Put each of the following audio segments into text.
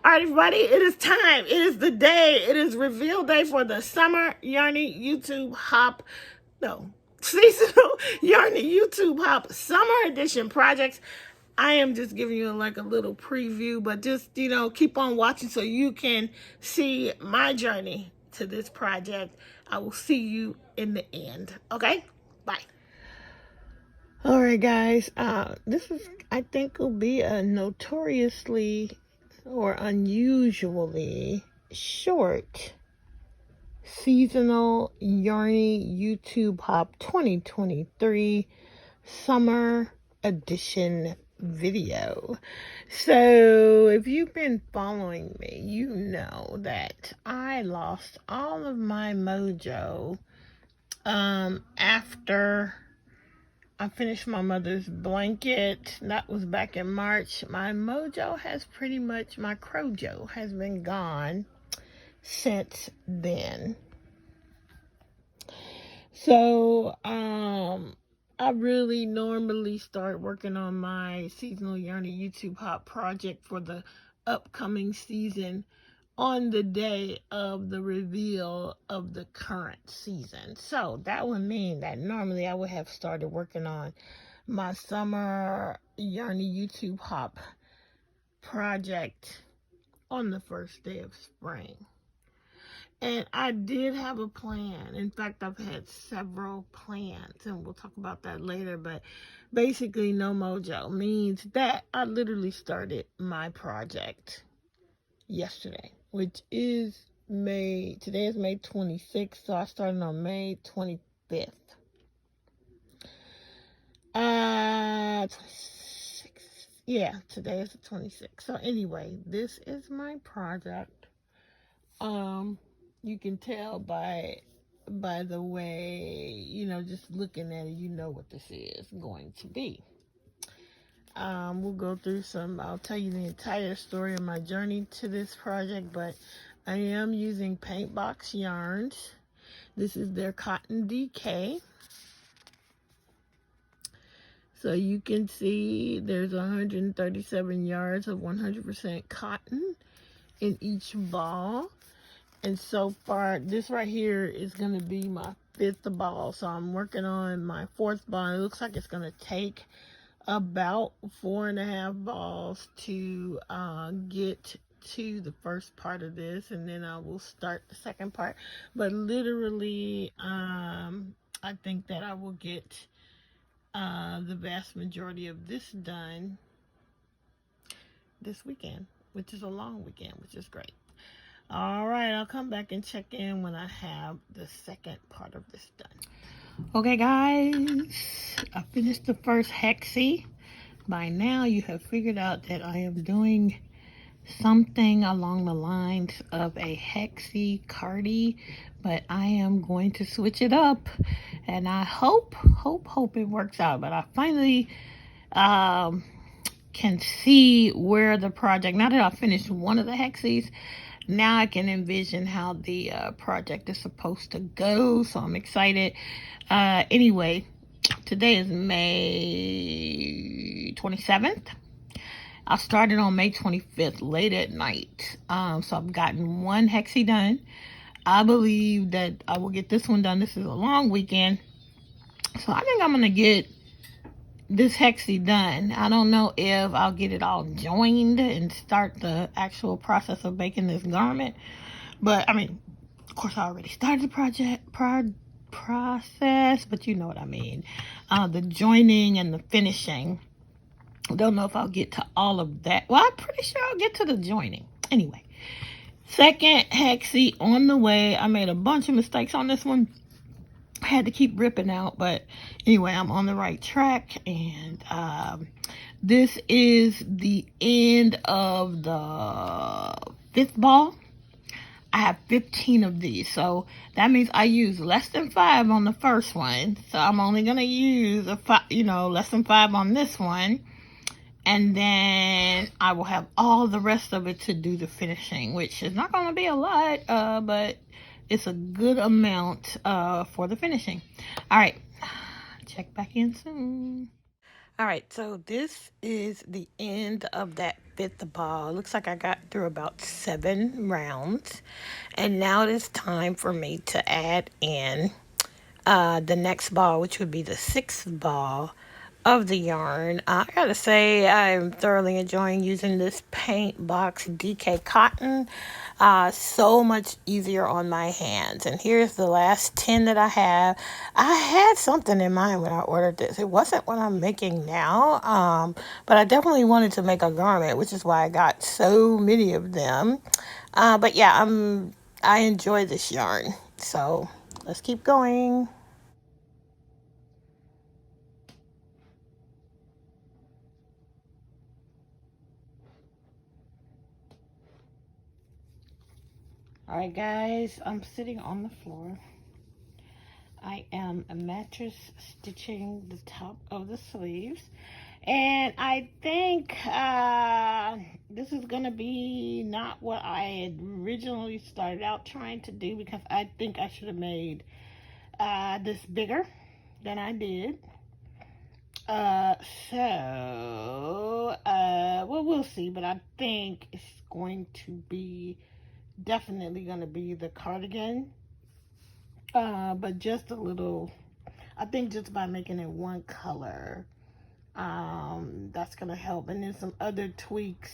All right, everybody, it is time. It is the day. It is reveal day for the Summer Yarny YouTube Hop, no, Seasonal Yarny YouTube Hop Summer Edition projects. I am just giving you like a little preview, but just, keep on watching so you can see my journey to this project. I will see you in the end. Okay? Bye. All right, guys. This is, I think, will be a notoriously or unusually short seasonal Yarny YouTube Hop 2023 Summer Edition video. So if you've been following me, you know that I lost all of my mojo after I finished my mother's blanket. That was back in March. My mojo has pretty much, my crojo has been gone since then. So, I really normally start working on my seasonal Yarny YouTube Hop project for the upcoming season on the day of the reveal of the current season. So that would mean that normally I would have started working on my summer Yarny YouTube Hop project on the first day of spring. And I did have a plan. In fact, I've had several plans, and we'll talk about that later. But basically, no mojo means that I literally started my project yesterday, which is today is May 26th, so I started on May 25th. 26th. Yeah, today is the 26th. So anyway, this is my project. You can tell by the way, just looking at it, you know what this is going to be. We'll go through I'll tell you the entire story of my journey to this project, but I am using Paint Box yarns. This is their Cotton DK. So you can see there's 137 yards of 100% cotton in each ball. And so far, this right here is going to be my 5th ball. So I'm working on my 4th ball. It looks like it's going to take about 4.5 balls to get to the first part of this. And then I will start the second part. But literally, I think that I will get the vast majority of this done this weekend, which is a long weekend, which is great. All right, I'll come back and check in when I have the second part of this done. Okay, guys, I finished the first hexie. By now, you have figured out that I am doing something along the lines of a hexie cardi, but I am going to switch it up, and I hope it works out. But I finally can see where the project, now that I've finished one of the hexies, now I can envision how the project is supposed to go, so I'm excited. Anyway, today is May 27th. I started on May 25th, late at night. So I've gotten one hexie done. I believe that I will get this one done. This is a long weekend. So I think I'm going to get this hexie done. I don't know if I'll get it all joined and start the actual process of making this garment, but I mean, of course I already started the process, but you know what I mean, the joining and the finishing. I don't know if I'll get to all of that. Well, I'm pretty sure I'll get to the joining. Anyway, second hexie on the way. I made a bunch of mistakes on this one. I had to keep ripping out, but anyway, I'm on the right track, and this is the end of the 5th ball. I have 15 of these, so that means I used less than 5 on the first one, so I'm only going to use less than 5 on this one, and then I will have all the rest of it to do the finishing, which is not going to be a lot, but it's a good amount for the finishing. All right, check back in soon. All right, so this is the end of that fifth ball. Looks like I got through about 7 rounds. And now it is time for me to add in the next ball, which would be the 6th ball of the yarn. I gotta say, I'm thoroughly enjoying using this paint box DK cotton. So much easier on my hands. And here's the last 10 that I have. I had something in mind when I ordered this. It wasn't what I'm making now, but I definitely wanted to make a garment, which is why I got so many of them. But yeah, I enjoy this yarn. So let's keep going. All right, guys, I'm sitting on the floor. I am a mattress stitching the top of the sleeves. And I think this is going to be not what I had originally started out trying to do, because I think I should have made this bigger than I did. Well, we'll see, but I think it's going to be definitely going to be the cardigan, but just a little, I think just by making it one color, that's going to help. And then some other tweaks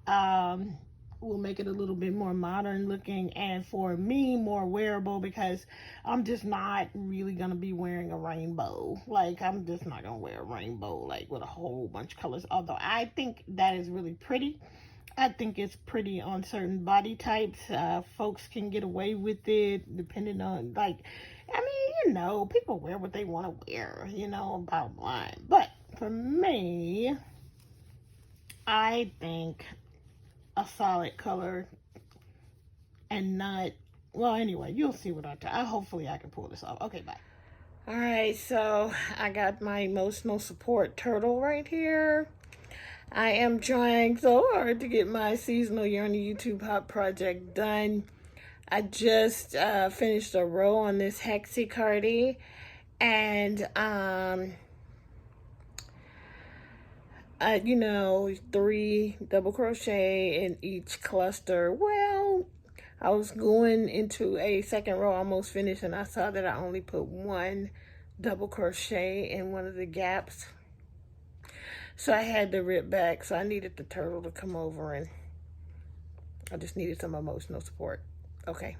um, will make it a little bit more modern looking, and for me, more wearable, because I'm just not really going to be wearing a rainbow. Like, I'm just not going to wear a rainbow, like, with a whole bunch of colors. Although I think that is really pretty. I think it's pretty on certain body types. Folks can get away with it depending on, like, I mean, people wear what they want to wear, bottom line. But for me, I think a solid color and not, well, anyway, you'll see what hopefully I can pull this off. Okay, bye. All right, so I got my emotional support turtle right here. I am trying so hard to get my seasonal yarn YouTube hop project done. I just finished a row on this hexie cardi, and 3 double crochet in each cluster. Well, I was going into a second row, almost finished, and I saw that I only put 1 double crochet in one of the gaps. So I had to rip back. So I needed the turtle to come over, and I just needed some emotional support. Okay.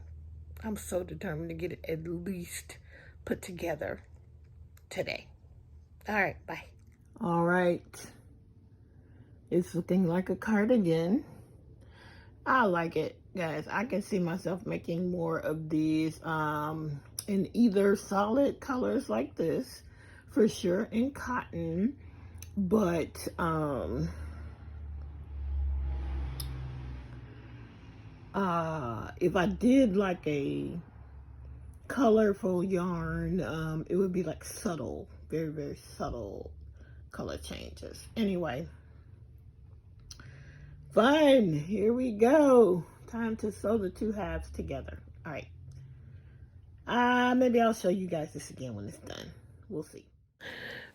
I'm so determined to get it at least put together today. All right, bye. All right. It's looking like a cardigan. I like it, guys. I can see myself making more of these in either solid colors like this, for sure, in cotton. But if I did like a colorful yarn, it would be like subtle, very, very subtle color changes. Anyway, fine, here we go. Time to sew the 2 halves together. All right. Maybe I'll show you guys this again when it's done. We'll see.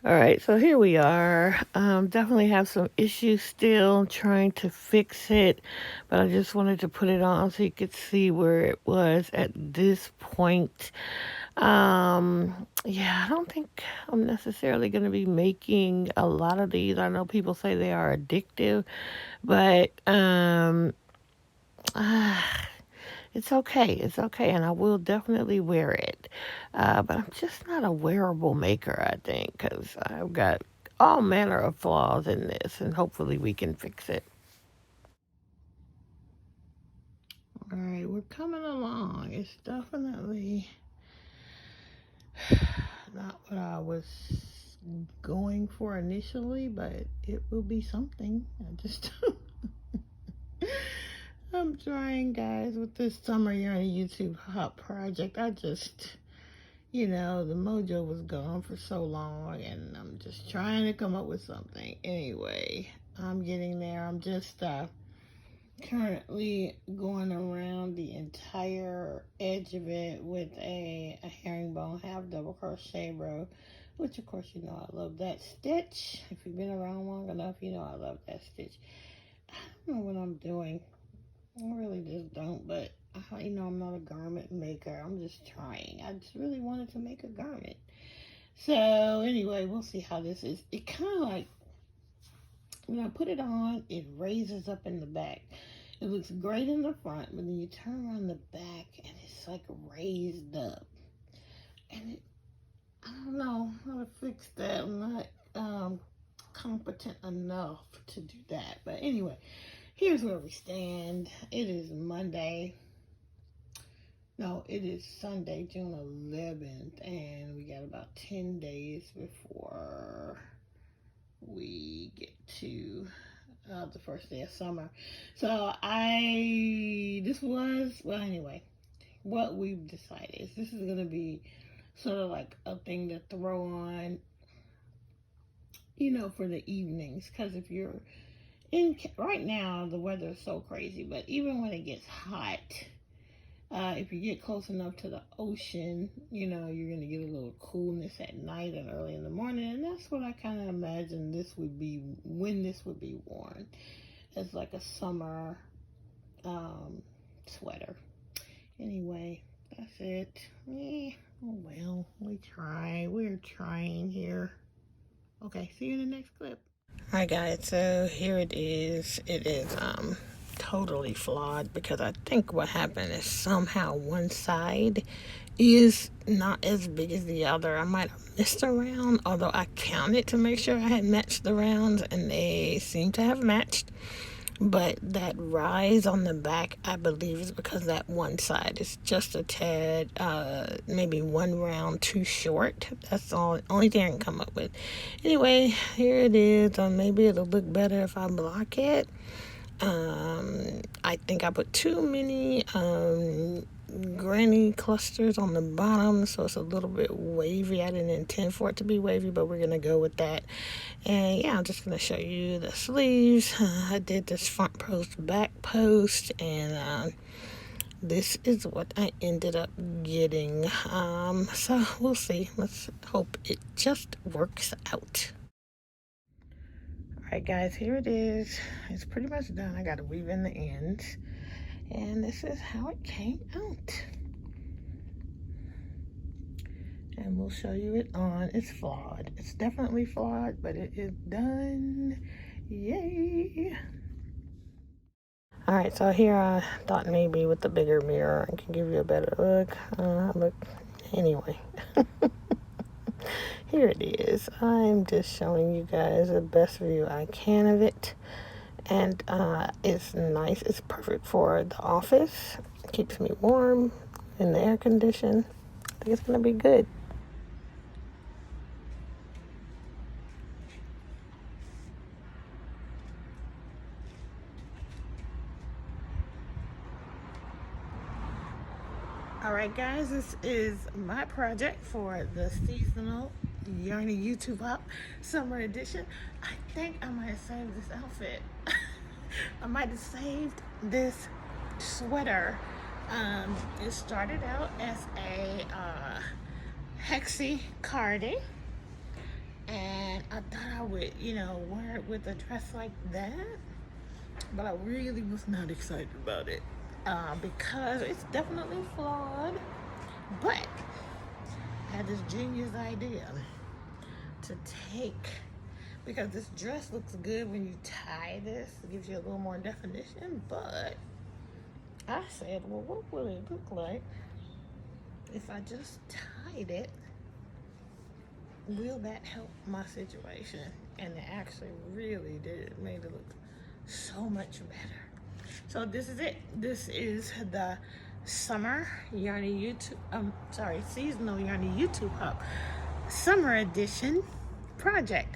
All right, so here we are. Definitely have some issues still trying to fix it, but I just wanted to put it on so you could see where it was at this point. Yeah, I don't think I'm necessarily going to be making a lot of these. I know people say they are addictive, but it's okay. It's okay, and I will definitely wear it. But I'm just not a wearable maker, I think, because I've got all manner of flaws in this, and hopefully we can fix it. All right, we're coming along. It's definitely not what I was going for initially, but it will be something. I'm trying, guys, with this summer yarn YouTube hop project. The mojo was gone for so long, and I'm just trying to come up with something. Anyway, I'm getting there. I'm just currently going around the entire edge of it with a herringbone half double crochet row. which of course you know I love that stitch. If you've been around long enough, you know I love that stitch. I don't know what I'm doing. I really just don't, but you know, I'm not a garment maker. I'm just trying. I just really wanted to make a garment. So anyway, we'll see how this is. It kind of like, when I put it on, it raises up in the back. It looks great in the front, but then you turn around the back and it's like raised up. And I don't know how to fix that. I'm not competent enough to do that. But anyway, here's where we stand. It is Monday. No, it is Sunday, June 11th, and we got about 10 days before we get to the first day of summer. So anyway, what we've decided is this is going to be sort of like a thing to throw on, you know, for the evenings. Because if you're right now, the weather is so crazy, but even when it gets hot, if you get close enough to the ocean, you know, you're going to get a little coolness at night and early in the morning. And that's what I kind of imagine this would be, when this would be worn, as like a summer sweater. Anyway, that's it. Oh well, we're trying here. Okay, see you in the next clip. Alright guys, so here it is. It is totally flawed, because I think what happened is somehow one side is not as big as the other. I might have missed a round, although I counted to make sure I had matched the rounds, and they seem to have matched. But that rise on the back, I believe, is because that one side is just a tad, maybe one round too short. That's the only thing I can come up with. Anyway, here it is. Maybe it'll look better if I block it. I think I put too many granny clusters on the bottom, so it's a little bit wavy. I didn't intend for it to be wavy, but we're gonna go with that. And yeah, I'm just gonna show you the sleeves. I did this front post, back post, and this is what I ended up getting. So we'll see. Let's hope it just works out. Alright guys, here it is. It's pretty much done. I gotta weave in the ends. And this is how it came out. And we'll show you it on. It's flawed. It's definitely flawed, but it is done. Yay! Alright, so here I thought maybe with the bigger mirror I can give you a better look. Anyway. Here it is. I'm just showing you guys the best view I can of it. And it's nice. It's perfect for the office. It keeps me warm in the air condition. I think it's going to be good. Alright guys, this is my project for the seasonal Yarny YouTube Hop Summer Edition. I think I might have saved this outfit. I might have saved this sweater. It started out as a hexie cardi, and I thought I would, you know, wear it with a dress like that, but I really was not excited about it because it's definitely flawed. But I had this genius idea to take, because this dress looks good when you tie this, it gives you a little more definition, but I said, well, what will it look like if I just tied it? Will that help my situation? And it actually really did. It made it look so much better. So this is it. This is the summer Yarny YouTube, seasonal Yarny YouTube Hop Summer Edition project.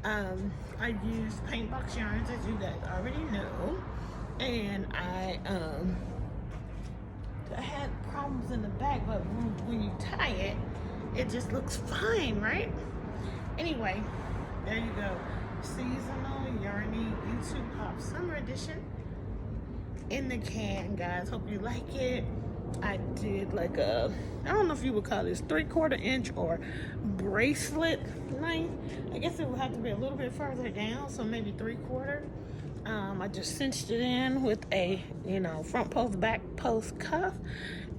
I used paint box yarns, as you guys already know, and I had problems in the back, but when you tie it, it just looks fine, right? Anyway, there you go. Seasonal Yarny YouTube Hop Summer Edition in the can, guys. Hope you like it. I did like a, I don't know if you would call this 3/4 inch or bracelet length. I guess it would have to be a little bit further down, so maybe 3/4. I just cinched it in with a, front post, back post cuff,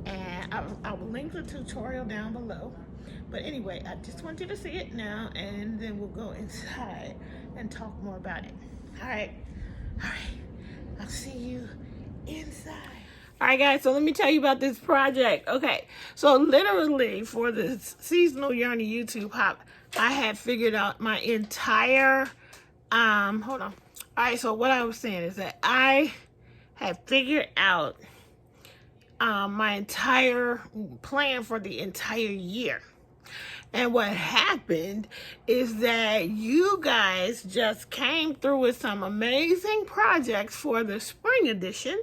and I will link the tutorial down below. But anyway, I just want you to see it now, and then we'll go inside and talk more about it. All right, I'll see you inside. All right, guys, so let me tell you about this project. Okay, so literally for this seasonal yarny YouTube hop, I had figured out my entire, hold on. All right, so what I was saying is that I had figured out my entire plan for the entire year. And what happened is that you guys just came through with some amazing projects for the spring edition,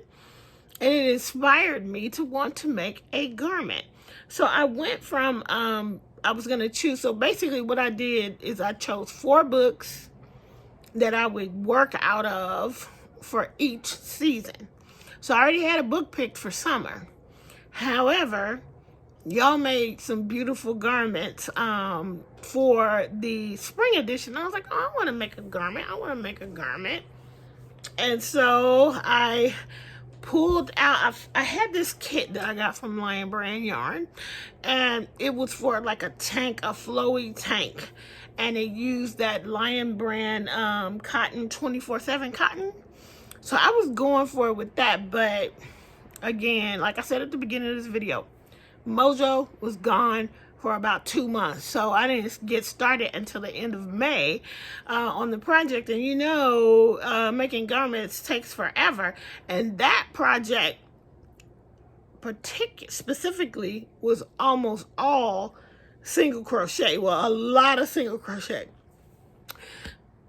and it inspired me to want to make a garment. So I went from, I was going to choose, so basically what I did is I chose 4 books that I would work out of for each season. So I already had a book picked for summer. However, y'all made some beautiful garments for the spring edition. I was like, oh, I want to make a garment. And so I pulled out, I had this kit that I got from Lion Brand Yarn, and it was for like a tank, a flowy tank, and it used that Lion Brand cotton, 24/7 cotton. So I was going for it with that, but again, like I said at the beginning of this video, mojo was gone for about 2 months, so I didn't get started until the end of May on the project. And making garments takes forever, and that project specifically was almost all single crochet. Well, a lot of single crochet.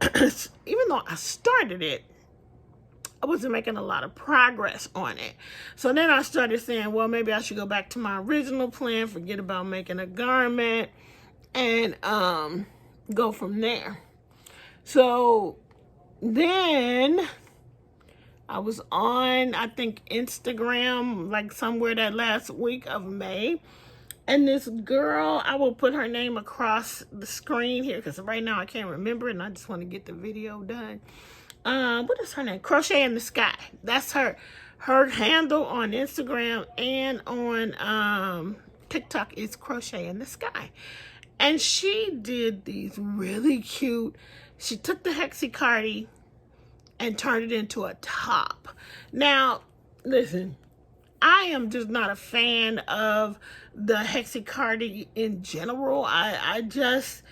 Even though I started it, I wasn't making a lot of progress on it. So then I started saying, well, maybe I should go back to my original plan, forget about making a garment, and go from there. So then I was on, I think, Instagram, like somewhere that last week of May. And this girl, I will put her name across the screen here because right now I can't remember it and I just want to get the video done. What is her name? Crochet in the Sky. That's her handle on Instagram, and on TikTok is Crochet in the Sky. And she did these really cute, she took the hexicardie and turned it into a top. Now, listen, I am just not a fan of the hexicardie in general. I just,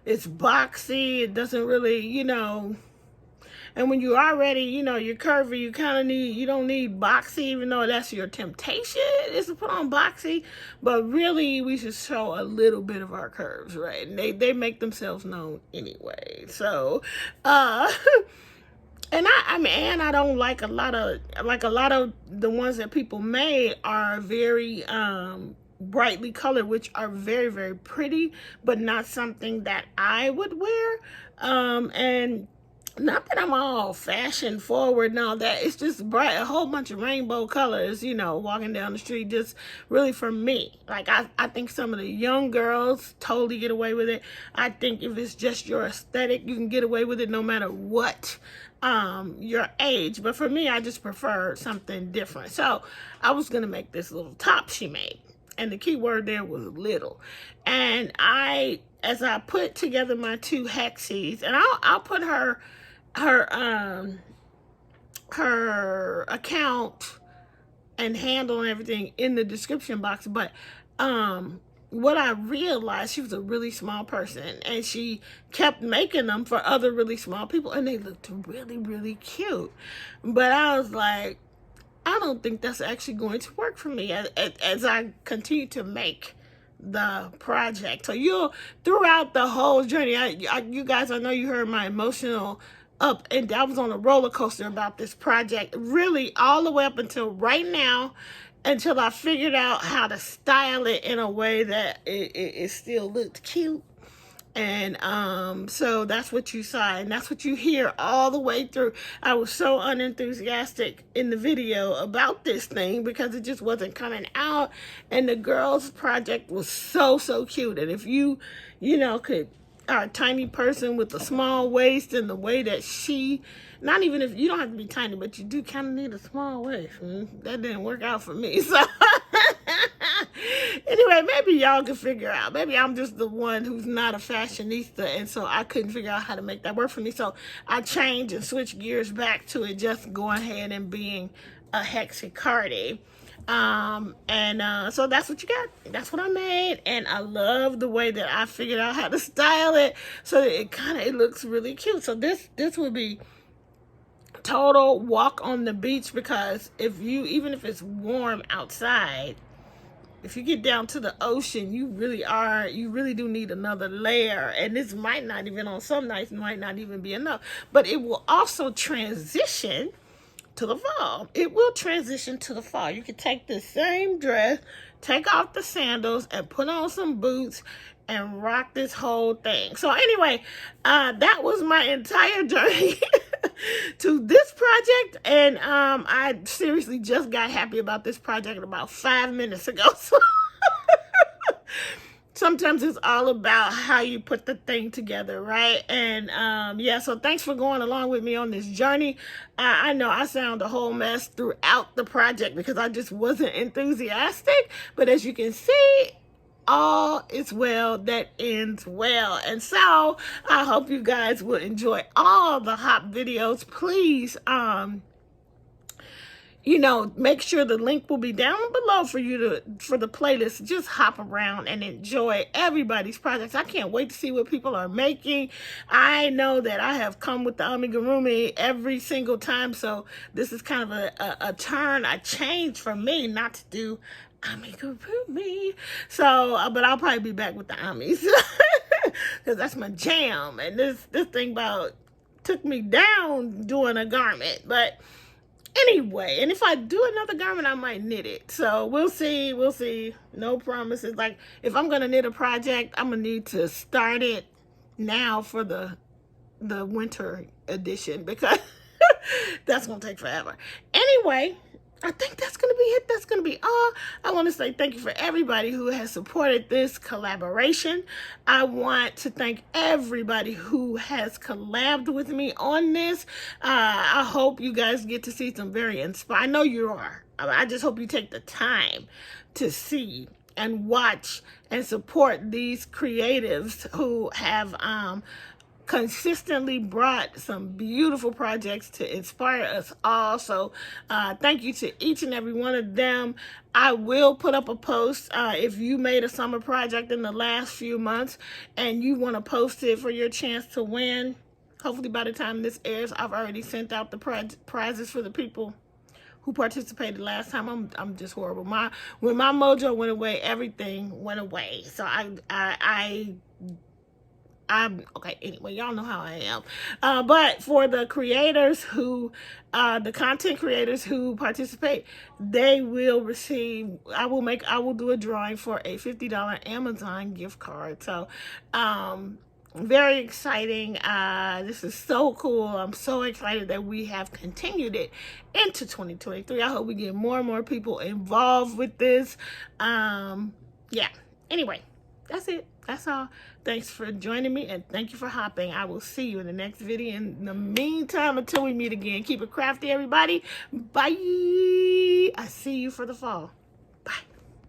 it's boxy. It doesn't really, and when you already, you're curvy, you don't need boxy, even though that's your temptation is to put on boxy. But really, we should show a little bit of our curves, right? And they make themselves known anyway. So, and I don't like a lot of the ones that people made are very brightly colored, which are very, very pretty, but not something that I would wear. And not that I'm all fashion forward and all that. It's just bright, a whole bunch of rainbow colors, walking down the street, just really for me. Like, I think some of the young girls totally get away with it. I think if it's just your aesthetic, you can get away with it no matter what your age. But for me, I just prefer something different. So I was going to make this little top she made. And the key word there was little. And as I put together my 2 hexies, and I'll put her account and handle and everything in the description box. But what I realized, she was a really small person, and she kept making them for other really small people, and they looked really, really cute. But I was like, I don't think that's actually going to work for me as I continue to make the project. So throughout the whole journey, you guys, I know you heard my emotional up, and I was on a roller coaster about this project, really all the way up until right now, until I figured out how to style it in a way that it still looked cute And so that's what you saw, and that's what you hear all the way through. I was so unenthusiastic in the video about this thing because it just wasn't coming out, and the girls' project was so cute. And if you know, could a tiny person with a small waist and the way that she, not even if you don't have to be tiny, but you do kind of need a small waist. That didn't work out for me. So anyway, maybe y'all can figure out. Maybe I'm just the one who's not a fashionista, and so I couldn't figure out how to make that work for me. So I changed and switched gears back to it just going ahead and being a hexicardi. So that's what you got. That's what I made, and I love the way that I figured out how to style it so that it looks really cute. So this would be total walk on the beach, because even if it's warm outside, if you get down to the ocean, you really do need another layer. And this might not even, on some nights, might not even be enough. But it will also transition to the fall. It will transition to the fall. You can take the same dress, take off the sandals, and put on some boots and rock this whole thing. So anyway, that was my entire journey to this project, and I seriously just got happy about this project about 5 minutes ago. So sometimes it's all about how you put the thing together, right? And yeah, so thanks for going along with me on this journey. I know I sound a whole mess throughout the project because I just wasn't enthusiastic, but as you can see, all is well that ends well. And so I hope you guys will enjoy all the hop videos. Please make sure the link will be down below for the playlist. Just hop around and enjoy everybody's projects. I can't wait to see what people are making. I know that I have come with the amigurumi every single time, so this is kind of a change for me not to do amigurumi. So, but I'll probably be back with the amis because that's my jam. And this thing about took me down doing a garment, but anyway, and if I do another garment, I might knit it. So we'll see. No promises. Like, if I'm gonna knit a project, I'm gonna need to start it now for the winter edition, because that's gonna take forever. Anyway, I think that's going to be it. That's going to be all. I want to say thank you for everybody who has supported this collaboration. I want to thank everybody who has collabed with me on this. I hope you guys get to see some very inspiring. I know you are. I just hope you take the time to see and watch and support these creatives who have consistently brought some beautiful projects to inspire us all. So thank you to each and every one of them. I will put up a post if you made a summer project in the last few months and you want to post it for your chance to win. Hopefully by the time this airs, I've already sent out the prizes for the people who participated last time. I'm just horrible. When my mojo went away, everything went away. So I'm okay. Anyway, y'all know how I am. But for the creators the content creators who participate, they will receive. I will do a drawing for a $50 Amazon gift card. So, very exciting. This is so cool. I'm so excited that we have continued it into 2023. I hope we get more and more people involved with this. Yeah. Anyway, that's it. That's all. Thanks for joining me, and thank you for hopping. I will see you in the next video. In the meantime, until we meet again, keep it crafty, everybody. Bye. I see you for the fall.